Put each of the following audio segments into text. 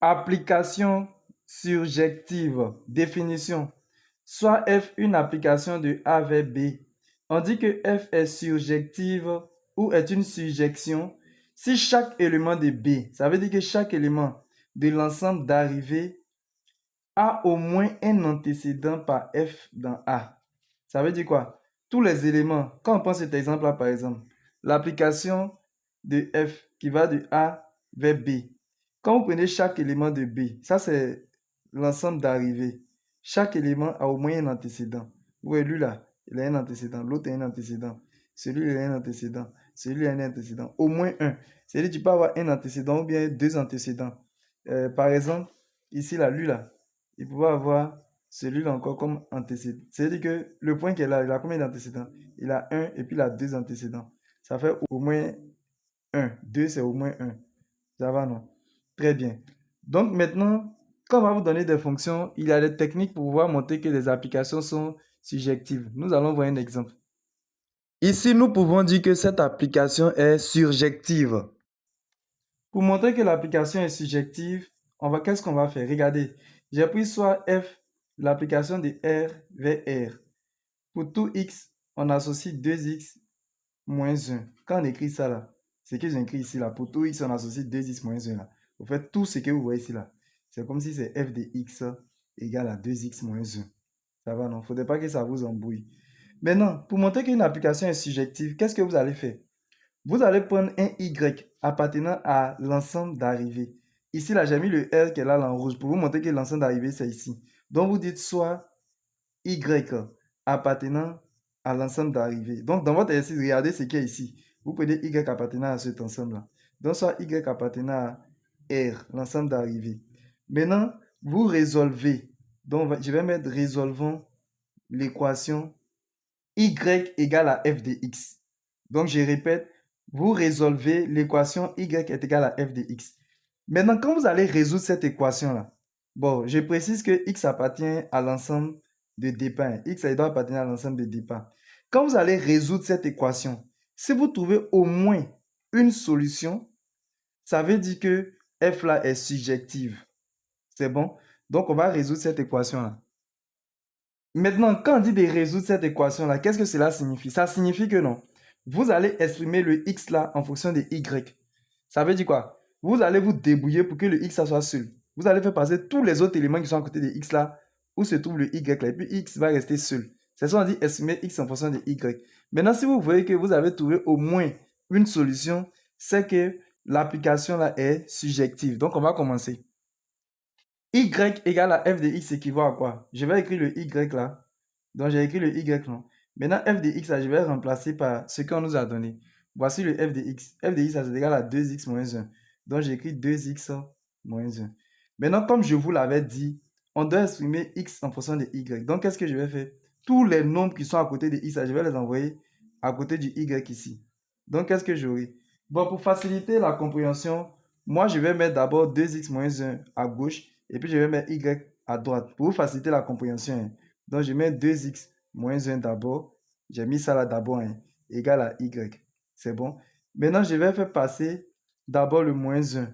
Application surjective. Définition. Soit F une application de A vers B. On dit que F est surjective ou est une surjection si chaque élément de B, ça veut dire que chaque élément de l'ensemble d'arrivée a au moins un antécédent par F dans A. Ça veut dire quoi? Tous les éléments, quand on prend cet exemple-là par exemple, l'application de F qui va de A vers B. Quand vous prenez chaque élément de B, ça c'est l'ensemble d'arrivée. Chaque élément a au moins un antécédent. Vous voyez, lui là, il a un antécédent, l'autre a un antécédent, celui-là a un antécédent, celui-là a un antécédent, au moins un. C'est-à-dire que tu peux avoir un antécédent ou bien deux antécédents. Par exemple, ici là, lui là, il pouvait avoir celui-là encore comme antécédent. C'est-à-dire que le point qu'il a, il a combien d'antécédents? Il a un et puis il a deux antécédents. Ça fait au moins un. Deux, c'est au moins un. Ça va, non? Très bien. Donc maintenant, quand on va vous donner des fonctions, il y a des techniques pour pouvoir montrer que les applications sont surjectives. Nous allons voir un exemple. Ici, nous pouvons dire que cette application est surjective. Pour montrer que l'application est surjective, qu'est-ce qu'on va faire? Regardez, j'ai pris soit F, l'application de R vers R. Pour tout X, on associe 2X moins 1. Quand on écrit ça là, c'est que j'ai écrit ici là. Pour tout X, on associe 2X moins 1 là. Vous faites tout ce que vous voyez ici là. C'est comme si c'est F de X égale à 2X moins 1. Ça va, non? Il ne faudrait pas que ça vous embrouille. Maintenant, pour montrer qu'une application est surjective, qu'est-ce que vous allez faire? Vous allez prendre un Y appartenant à l'ensemble d'arrivée. Ici, là, j'ai mis le R qui est là, en rouge, pour vous montrer que l'ensemble d'arrivée, c'est ici. Donc, vous dites soit Y appartenant à l'ensemble d'arrivée. Donc, dans votre exercice, regardez ce qu'il y a ici. Vous prenez Y appartenant à cet ensemble-là. Donc, soit Y appartenant à R, l'ensemble d'arrivée. Maintenant, vous résolvez. Donc, je vais mettre résolvons l'équation Y égale à F de X. Donc, je répète, vous résolvez l'équation Y est égale à F de X. Maintenant, quand vous allez résoudre cette équation-là, bon, je précise que X appartient à l'ensemble de départ. X doit appartenir à l'ensemble de départ. Quand vous allez résoudre cette équation, si vous trouvez au moins une solution, ça veut dire que F là est surjective. C'est bon? Donc, on va résoudre cette équation-là. Maintenant, quand on dit de résoudre cette équation-là, qu'est-ce que cela signifie? Ça signifie que non. Vous allez exprimer le X là en fonction de Y. Ça veut dire quoi? Vous allez vous débrouiller pour que le X soit seul. Vous allez faire passer tous les autres éléments qui sont à côté de X là, où se trouve le Y là, et puis X va rester seul. C'est ça qu'on dit exprimer X en fonction de Y. Maintenant, si vous voyez que vous avez trouvé au moins une solution, c'est que l'application là est surjective. Donc, on va commencer. Y égale à f de x équivaut à quoi? Je vais écrire le y là. Donc, j'ai écrit le y non. Maintenant, f de x, là, je vais remplacer par ce qu'on nous a donné. Voici le f de x. F de x, ça c'est égal à 2x moins 1. Donc, j'ai écrit 2x moins 1. Maintenant, comme je vous l'avais dit, on doit exprimer x en fonction de y. Donc, qu'est-ce que je vais faire? Tous les nombres qui sont à côté de x, là, je vais les envoyer à côté du y ici. Donc, qu'est-ce que j'aurai? Bon, pour faciliter la compréhension, moi, je vais mettre d'abord 2x moins 1 à gauche et puis je vais mettre y à droite pour vous faciliter la compréhension. Hein. Donc, je mets 2x moins 1 d'abord. J'ai mis ça là d'abord, hein, égal à y. C'est bon. Maintenant, je vais faire passer d'abord le moins 1.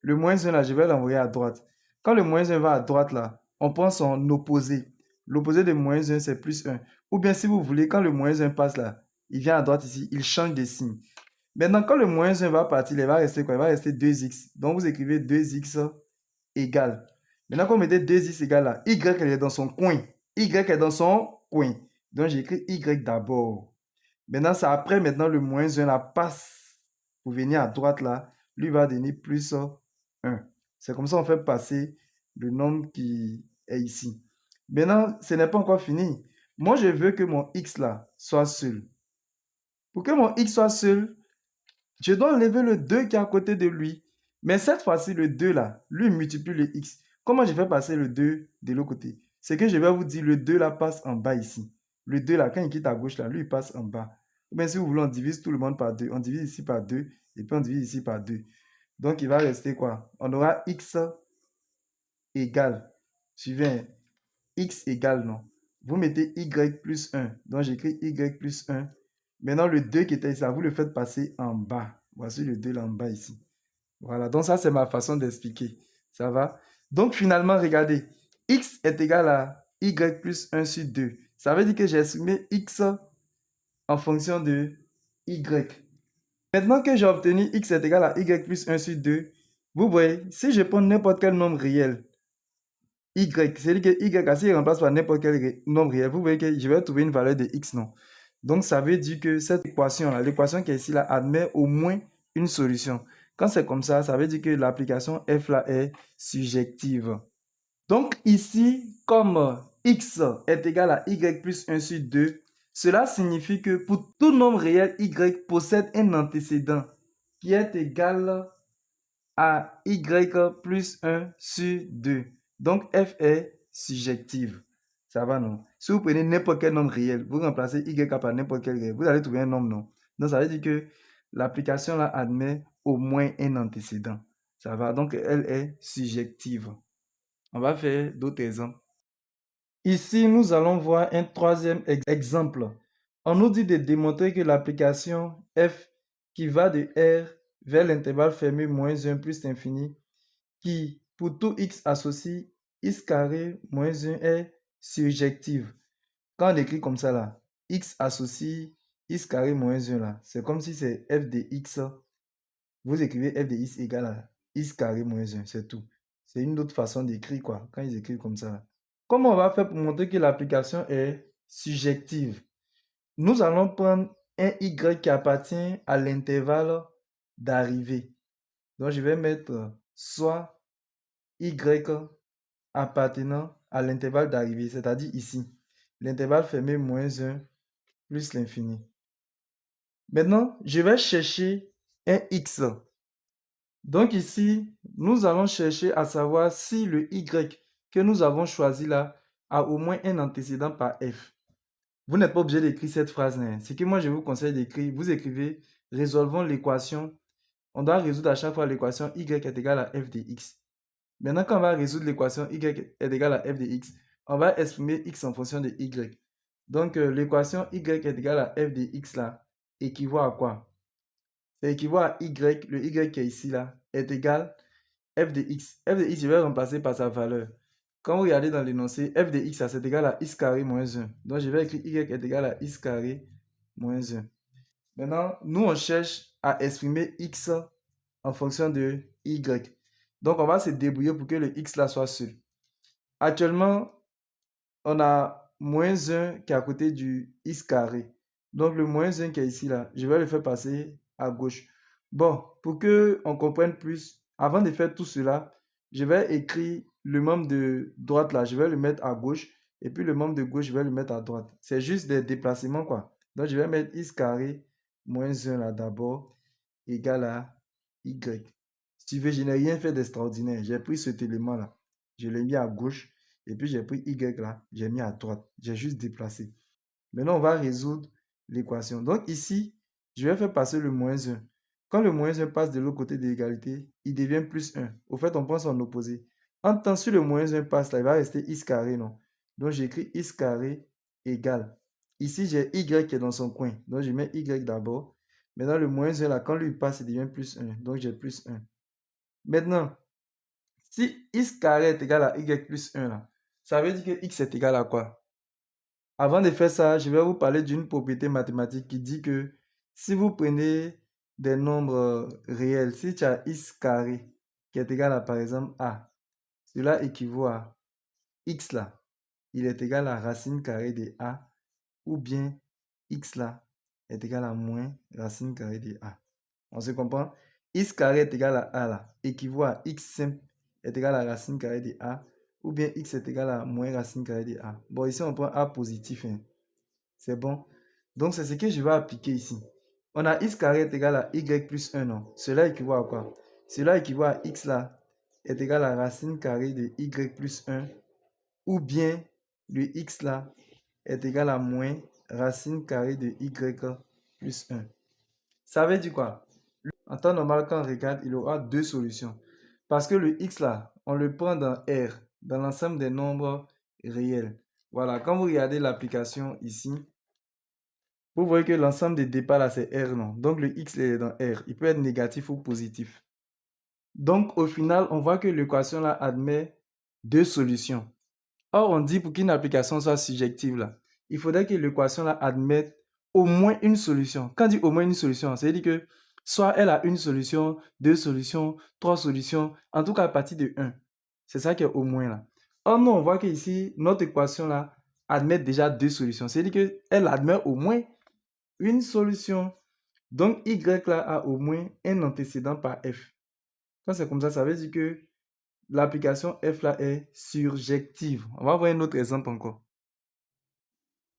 Le moins 1 là, je vais l'envoyer à droite. Quand le moins 1 va à droite là, on prend son opposé. L'opposé de moins 1, c'est plus 1. Ou bien si vous voulez, quand le moins 1 passe là, il vient à droite ici, il change de signe. Maintenant, quand le moins 1 va partir, il va rester quoi? Il va rester 2x. Donc, vous écrivez 2x égale. Maintenant, quand vous mettez 2x égale là, y elle est dans son coin. Y est dans son coin. Donc, j'écris y d'abord. Maintenant, c'est après, maintenant, le moins 1 là passe pour venir à droite là. Lui va donner plus 1. C'est comme ça qu'on fait passer le nombre qui est ici. Maintenant, ce n'est pas encore fini. Moi, je veux que mon x là soit seul. Pour que mon x soit seul, je dois enlever le 2 qui est à côté de lui. Mais cette fois-ci, le 2 là, lui multiplie le x. Comment je fais passer le 2 de l'autre côté? C'est que je vais vous dire, le 2 là passe en bas ici. Le 2 là, quand il quitte à gauche là, lui il passe en bas. Ou bien si vous voulez, on divise tout le monde par 2. On divise ici par 2 et puis on divise ici par 2. Donc il va rester quoi? On aura x égale. Suivez, x égale non. Vous mettez y plus 1. Donc j'écris y plus 1. Maintenant le 2 qui était ici, vous le faites passer en bas. Voici le 2 là en bas ici. Voilà, donc ça c'est ma façon d'expliquer. Ça va? Donc, finalement, regardez. X est égal à Y plus 1 sur 2. Ça veut dire que j'ai exprimé X en fonction de Y. Maintenant que j'ai obtenu X est égal à Y plus 1 sur 2, vous voyez, si je prends n'importe quel nombre réel, Y, c'est-à-dire que Y, si je remplace par n'importe quel nombre réel, vous voyez que je vais trouver une valeur de X, non? Donc, ça veut dire que cette équation-là, l'équation qui est ici, là, admet au moins une solution. Quand c'est comme ça veut dire que l'application F là est surjective. Donc, ici, comme X est égal à Y plus 1 sur 2, cela signifie que pour tout nombre réel, Y possède un antécédent qui est égal à Y plus 1 sur 2. Donc, F est surjective. Ça va, non? Si vous prenez n'importe quel nombre réel, vous remplacez Y par n'importe quel réel, vous allez trouver un nombre, non? Donc, ça veut dire que l'application là admet au moins un antécédent. Ça va? Donc, elle est surjective. On va faire d'autres exemples. Ici, nous allons voir un troisième exemple. On nous dit de démontrer que l'application F qui va de R vers l'intervalle fermé moins 1 plus l'infini, qui, pour tout x associe x carré moins 1 est surjective. Quand on écrit comme ça là, x associe x carré moins 1 là, c'est comme si c'est f de x. Vous écrivez f de x égale à x carré moins 1, c'est tout. C'est une autre façon d'écrire quoi, quand ils écrivent comme ça là. Comment on va faire pour montrer que l'application est surjective? Nous allons prendre un y qui appartient à l'intervalle d'arrivée. Donc, je vais mettre soit y appartenant à l'intervalle d'arrivée, c'est-à-dire ici, l'intervalle fermé moins 1 plus l'infini. Maintenant, je vais chercher un x. Donc ici, nous allons chercher à savoir si le y que nous avons choisi là a au moins un antécédent par f. Vous n'êtes pas obligé d'écrire cette phrase. Ce que moi je vous conseille d'écrire, vous écrivez résolvons l'équation. On doit résoudre à chaque fois l'équation y est égal à f de x. Maintenant, quand on va résoudre l'équation y est égal à f de x, on va exprimer x en fonction de y. Donc, l'équation y est égal à f de x là équivaut à quoi? Ça équivaut à y, le y qui est ici là, est égal f de x. F de x, je vais remplacer par sa valeur. Quand vous regardez dans l'énoncé, f de x, c'est égal à x carré moins 1. Donc, je vais écrire y est égal à x carré moins 1. Maintenant, nous, on cherche à exprimer x en fonction de y. Donc, on va se débrouiller pour que le x là soit seul. Actuellement, on a moins 1 qui est à côté du x carré. Donc, le moins 1 qui est ici là, je vais le faire passer à gauche. Bon, pour que on comprenne plus, avant de faire tout cela, je vais écrire le membre de droite là, je vais le mettre à gauche. Et puis le membre de gauche, je vais le mettre à droite. C'est juste des déplacements quoi. Donc, je vais mettre x carré moins 1 là d'abord, égal à y. Si tu veux, je n'ai rien fait d'extraordinaire. J'ai pris cet élément là, je l'ai mis à gauche. Et puis j'ai pris y là, j'ai mis à droite. J'ai juste déplacé. Maintenant, on va résoudre l'équation. Donc ici, je vais faire passer le moins 1. Quand le moins 1 passe de l'autre côté de l'égalité, il devient plus 1. Au fait, on prend son opposé. En temps, si le moins 1 passe là, il va rester x carré, non? Donc j'écris x carré égale. Ici, j'ai y qui est dans son coin. Donc je mets y d'abord. Maintenant, le moins 1 là, quand lui passe, il devient plus 1. Donc j'ai plus 1. Maintenant, si x carré est égal à y plus 1 là, ça veut dire que x est égal à quoi? Avant de faire ça, je vais vous parler d'une propriété mathématique qui dit que si vous prenez des nombres réels, si tu as x carré qui est égal à par exemple a, cela équivaut à x là, il est égal à racine carrée de a, ou bien x là est égal à moins racine carrée de a. On se comprend? X carré est égal à a là, équivaut à x simple est égal à racine carrée de a, ou bien x est égal à moins racine carrée de a. Bon, ici on prend a positif, hein. C'est bon. Donc c'est ce que je vais appliquer ici. On a x carré est égal à y plus 1, non? Cela équivaut à quoi? Cela équivaut à x là est égal à racine carrée de y plus 1, ou bien le x là est égal à moins racine carrée de y plus 1. Ça veut dire quoi? En temps normal, quand on regarde, il y aura deux solutions. Parce que le x là, on le prend dans R, dans l'ensemble des nombres réels. Voilà, quand vous regardez l'application ici, vous voyez que l'ensemble des départ là, c'est R, non? Donc le x est dans R. Il peut être négatif ou positif. Donc, au final, on voit que l'équation là admet deux solutions. Or, on dit pour qu'une application soit surjective là, il faudrait que l'équation là admette au moins une solution. Quand on dit au moins une solution, c'est-à-dire que soit elle a une solution, deux solutions, trois solutions, en tout cas à partir de 1. C'est ça qui est au moins là. Or, nous, on voit qu'ici, notre équation là admet déjà deux solutions. C'est-à-dire qu'elle admet au moins une solution. Donc, y là a au moins un antécédent par f. Quand c'est comme ça veut dire que l'application f là est surjective. On va voir un autre exemple encore.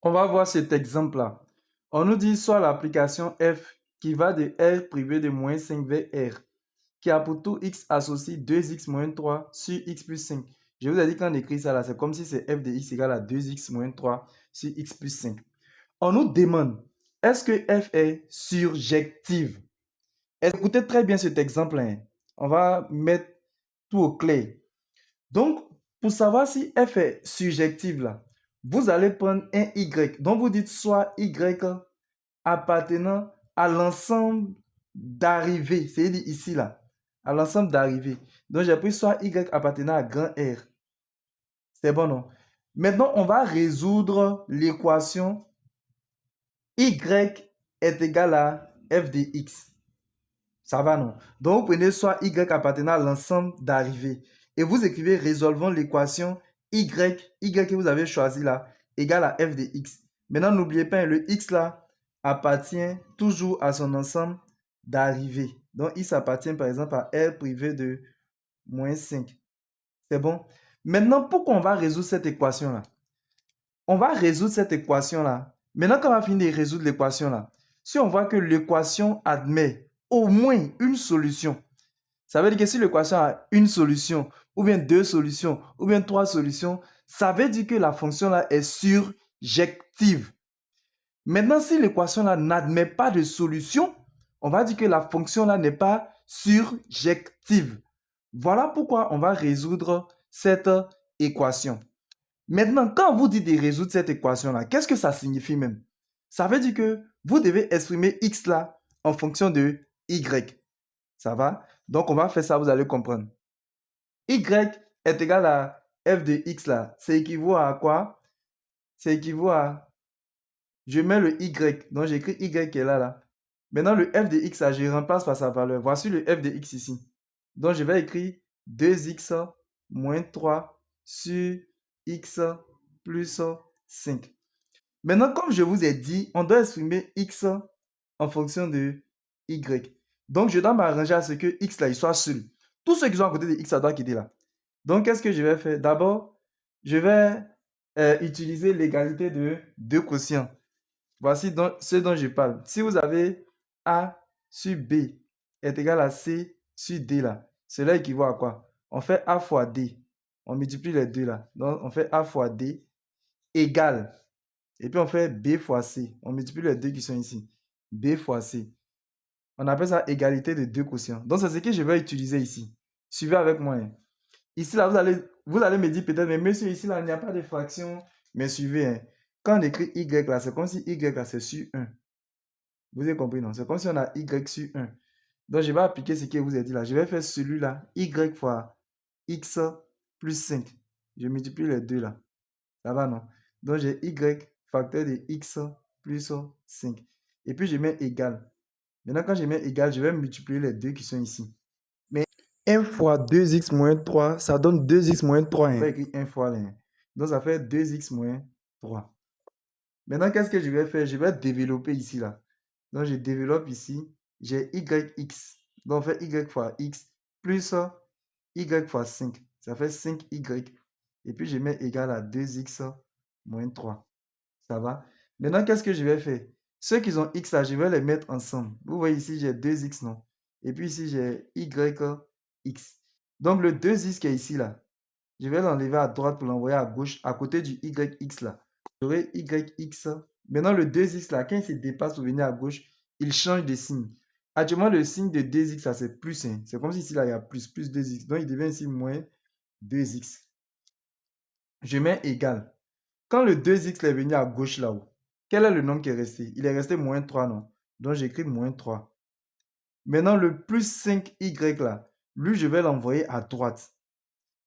On va voir cet exemple-là. On nous dit soit l'application f qui va de r privé de moins 5 vers r, qui a pour tout x associé 2x moins 3 sur x plus 5. Je vous ai dit quand on écrit ça là, c'est comme si c'est f de x égale à 2x moins 3 sur x plus 5. On nous demande, est-ce que f est surjective? Écoutez très bien cet exemple-là. Hein. On va mettre tout au clair. Donc, pour savoir si f est surjective, là, vous allez prendre un y. Donc, vous dites soit y appartenant à l'ensemble d'arrivées. C'est-à-dire ici, là, à l'ensemble d'arrivées. Donc, j'ai pris soit y appartenant à grand R. C'est bon, non? Maintenant, on va résoudre l'équation y est égal à f de x. Ça va, non? Donc, vous prenez soit y appartenant à l'ensemble d'arrivées. Et vous écrivez résolvons l'équation y que vous avez choisi là, égale à f de x. Maintenant, n'oubliez pas, le x là appartient toujours à son ensemble d'arrivées. Donc, il s'appartient par exemple à r privé de moins 5. C'est bon? Maintenant, pourquoi on va résoudre cette équation là? On va résoudre cette équation là. Maintenant, quand on va finir de résoudre l'équation là, si on voit que l'équation admet au moins une solution, ça veut dire que si l'équation a une solution, ou bien deux solutions, ou bien trois solutions, ça veut dire que la fonction là est surjective. Maintenant, si l'équation là n'admet pas de solution, on va dire que la fonction là n'est pas surjective. Voilà pourquoi on va résoudre cette équation. Maintenant, quand vous dites de résoudre cette équation-là, qu'est-ce que ça signifie même? Ça veut dire que vous devez exprimer x là en fonction de y. Ça va? Donc, on va faire ça, vous allez comprendre. Y est égal à f de x là. Ça équivaut à quoi? Ça équivaut à... Je mets le y, donc j'écris y qui est là. Maintenant, le f de x là, je remplace par sa valeur. Voici le f de x ici. Donc, je vais écrire 2x moins 3 sur x plus 5. Maintenant, comme je vous ai dit, on doit exprimer x en fonction de y. Donc, je dois m'arranger à ce que x là, il soit seul. Tous ceux qui sont à côté de x, ça doit quitter là. Donc, qu'est-ce que je vais faire? D'abord, je vais utiliser l'égalité de deux quotients. Voici donc ce dont je parle. Si vous avez a sur b est égal à c sur d là, cela équivaut à quoi? On fait a fois d. On multiplie les deux là. Donc, on fait a fois d égale. Et puis, on fait b fois c. On multiplie les deux qui sont ici. B fois c. On appelle ça égalité de deux quotients. Donc, c'est ce que je vais utiliser ici. Suivez avec moi. Hein. Ici, là, vous allez me dire peut-être, mais monsieur, ici, là, il n'y a pas de fraction. Mais suivez. Hein. Quand on écrit y, là, c'est comme si y, là, c'est sur 1. Vous avez compris, non? C'est comme si on a y sur 1. Donc, je vais appliquer ce que vous ai dit là. Je vais faire celui-là, y fois x plus 5. Je multiplie les deux là. Ça va, non? Donc, j'ai y facteur de x plus 5. Et puis, je mets égal. Maintenant, quand je mets égal, je vais multiplier les deux qui sont ici. Mais 1 fois 2x moins 3, ça donne 2x moins 3. Hein. Je vais écrire 1 fois là. Hein. Donc, ça fait 2x moins 3. Maintenant, qu'est-ce que je vais faire? Je vais développer ici là. Donc, je développe ici. J'ai yx. Donc, on fait y fois x plus y fois 5. Ça fait 5y. Et puis, je mets égal à 2x moins 3. Ça va? Maintenant, qu'est-ce que je vais faire? Ceux qui ont x là, je vais les mettre ensemble. Vous voyez ici, j'ai 2x, non? Et puis ici, j'ai yx. Donc, le 2x qui est ici là, je vais l'enlever à droite pour l'envoyer à gauche, à côté du yx là. J'aurai yx. Maintenant, le 2x là, quand il se dépasse pour venir à gauche, il change de signe. Actuellement, le signe de 2x là, c'est plus. Hein. C'est comme si ici là, il y a plus 2x. Donc, il devient ici moins 2x. Je mets égal. Quand le 2x est venu à gauche là-haut, quel est le nombre qui est resté? Il est resté moins 3, non? Donc, j'écris moins 3. Maintenant, le plus 5y là. lui, je vais l'envoyer à droite.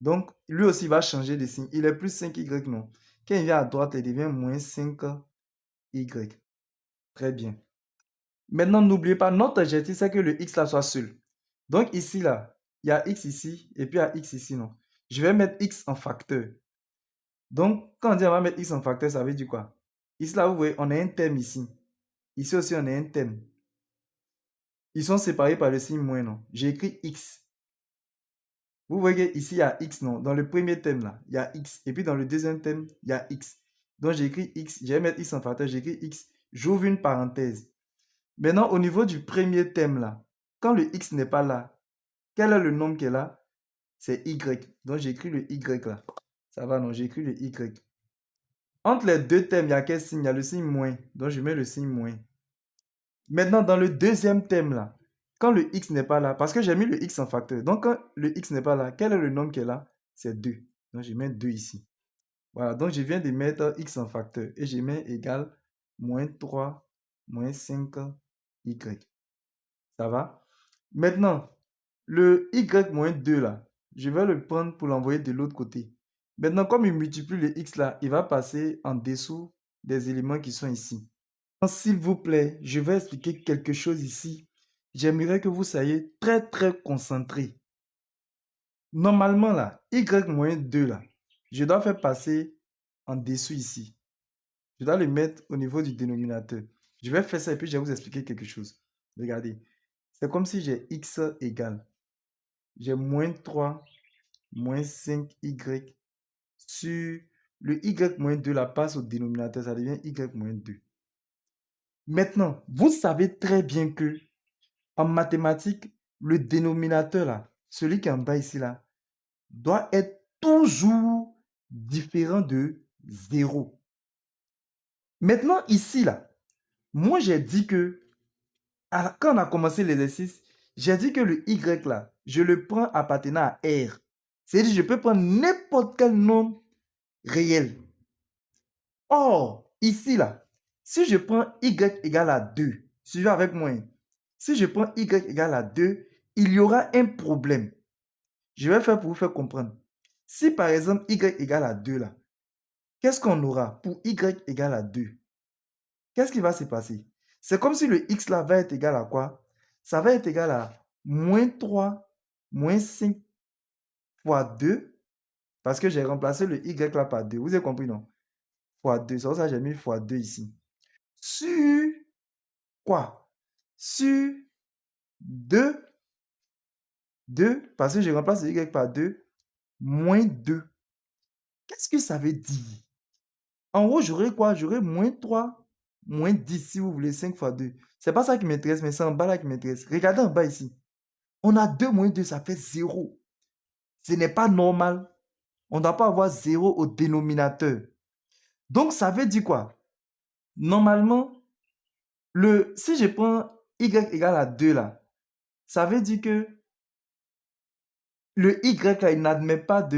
Donc, lui aussi va changer de signe. Il est plus 5y, non. Quand il vient à droite, il devient moins 5y. Très bien. Maintenant, n'oubliez pas, notre objectif, c'est que le x là soit seul. Donc, ici, là, il y a x ici, et puis il y a x ici, non. Je vais mettre x en facteur. Donc, quand on dit on va mettre x en facteur, ça veut dire quoi? Ici, là, vous voyez, on a un terme ici. Ici aussi, on a un terme. Ils sont séparés par le signe moins, non. J'ai écrit x. Vous voyez ici, il y a x, non. Dans le premier thème, là, il y a x. Et puis, dans le deuxième thème, il y a x. Donc, j'ai écrit x. Je vais mettre x en facteur. J'écris x. J'ouvre une parenthèse. Maintenant, au niveau du premier thème, là, quand le x n'est pas là, quel est le nombre qui est là? C'est y. Donc, j'écris le y là. Ça va, non? J'écris le y. Entre les deux thèmes, il y a quel signe? Il y a le signe moins. Donc, je mets le signe moins. Maintenant, dans le deuxième thème, là, quand le x n'est pas là, parce que j'ai mis le x en facteur. Donc, quand le x n'est pas là, quel est le nombre qui est là? C'est 2. Donc, je mets 2 ici. Voilà, donc je viens de mettre x en facteur. Et je mets égal moins 3, moins 5y. Ça va? Maintenant, le y moins 2 là, je vais le prendre pour l'envoyer de l'autre côté. Maintenant, comme il multiplie le x là, il va passer en dessous des éléments qui sont ici. S'il vous plaît, je vais expliquer quelque chose ici. J'aimerais que vous soyez très très concentrés. Normalement là, y moins 2 là, je dois faire passer en dessous ici. Je dois le mettre au niveau du dénominateur. Je vais faire ça et puis je vais vous expliquer quelque chose. Regardez, c'est comme si j'ai x égale. J'ai moins 3, moins 5y sur le y moins 2 là passe au dénominateur, ça devient y moins 2. Maintenant, vous savez très bien que en mathématiques, le dénominateur là, celui qui est en bas ici là, doit être toujours différent de 0. Maintenant, ici là, moi j'ai dit que, quand on a commencé l'exercice, j'ai dit que le y là, je le prends appartenant à R. C'est-à-dire, je peux prendre n'importe quel nombre réel. Or, ici là, si je prends y égale à 2, suivez avec moi. Si je prends y égale à 2, il y aura un problème. Je vais faire pour vous faire comprendre. Si par exemple y égale à 2 là, qu'est-ce qu'on aura pour y égale à 2? Qu'est-ce qui va se passer? C'est comme si le x là va être égal à quoi? Ça va être égal à moins 3, moins 5 fois 2, parce que j'ai remplacé le y là par 2. Vous avez compris, non? Fois 2, c'est pour ça que j'ai mis fois 2 ici. Sur quoi? Sur 2, 2, parce que je remplace le y par 2, moins 2. Qu'est-ce que ça veut dire? En gros, j'aurai quoi? J'aurai moins 3, moins 10 si vous voulez, 5 fois 2. C'est pas ça qui m'intéresse, mais c'est en bas là qui m'intéresse. Regardez en bas ici. On a 2 moins 2, ça fait 0. Ce n'est pas normal. On ne doit pas avoir 0 au dénominateur. Donc, ça veut dire quoi? Normalement, si je prends y égale à 2 là, ça veut dire que le y là, il n'admet pas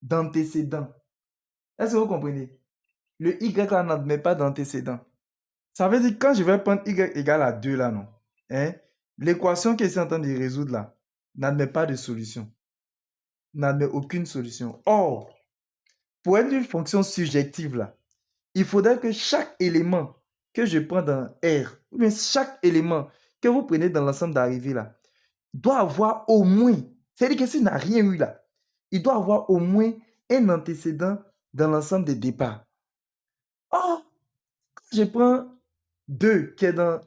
d'antécédent. Est-ce que vous comprenez? Le y là n'admet pas d'antécédent. Ça veut dire que quand je vais prendre y égale à 2 là, non? Hein? L'équation qui est en train de résoudre là n'admet pas de solution. N'admet aucune solution. Or, pour être une fonction surjective là, il faudrait que chaque élément que je prends dans R, ou bien chaque élément que vous prenez dans l'ensemble d'arrivée là, doit avoir au moins, c'est-à-dire que s'il n'a rien eu là, il doit avoir au moins un antécédent dans l'ensemble des départs. Or, quand je prends 2 qui est dans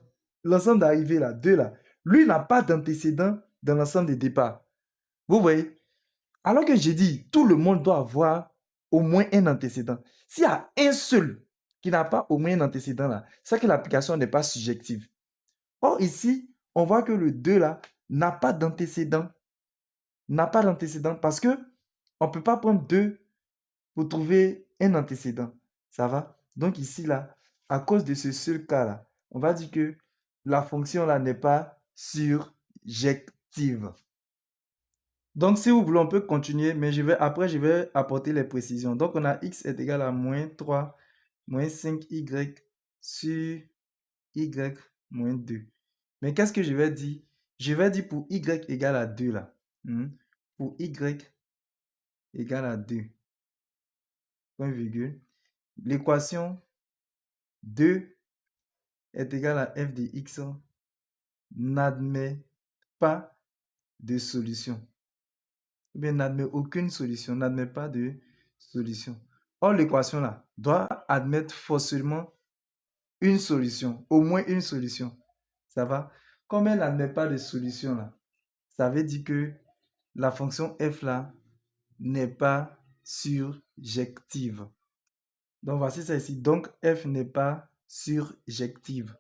l'ensemble d'arrivée là, 2 là, lui n'a pas d'antécédent dans l'ensemble des départs. Vous voyez? Alors que j'ai dit, tout le monde doit avoir au moins un antécédent. S'il y a un seul qui n'a pas au moins un antécédent là, c'est que l'application n'est pas subjective. Or ici, on voit que le 2 là n'a pas d'antécédent. N'a pas d'antécédent parce que on ne peut pas prendre 2 pour trouver un antécédent. Ça va? Donc ici là, à cause de ce seul cas là, on va dire que la fonction là n'est pas surjective. Donc, si vous voulez, on peut continuer, mais après, je vais apporter les précisions. Donc, on a x est égal à moins 3, moins 5y sur y moins 2. Mais qu'est-ce que je vais dire? Je vais dire pour y égale à 2 là. pour y égale à 2, point virgule. L'équation 2 est égale à f de x n'admet pas de solution. Ou bien n'admet aucune solution, n'admet pas de solution. Or, l'équation là doit admettre forcément une solution, au moins une solution. Ça va? Comme elle n'admet pas de solution là, ça veut dire que la fonction f là n'est pas surjective. Donc, voici ça ici. Donc, f n'est pas surjective.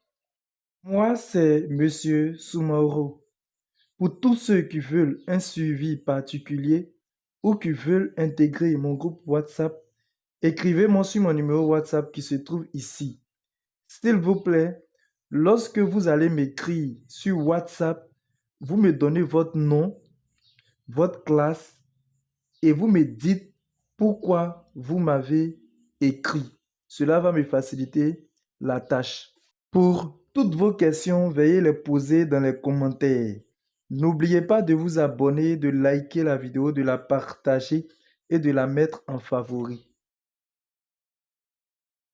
Moi, c'est Monsieur Soumaoro. Pour tous ceux qui veulent un suivi particulier ou qui veulent intégrer mon groupe WhatsApp, écrivez-moi sur mon numéro WhatsApp qui se trouve ici. S'il vous plaît, lorsque vous allez m'écrire sur WhatsApp, vous me donnez votre nom, votre classe et vous me dites pourquoi vous m'avez écrit. Cela va me faciliter la tâche. Pour toutes vos questions, veuillez les poser dans les commentaires. N'oubliez pas de vous abonner, de liker la vidéo, de la partager et de la mettre en favori.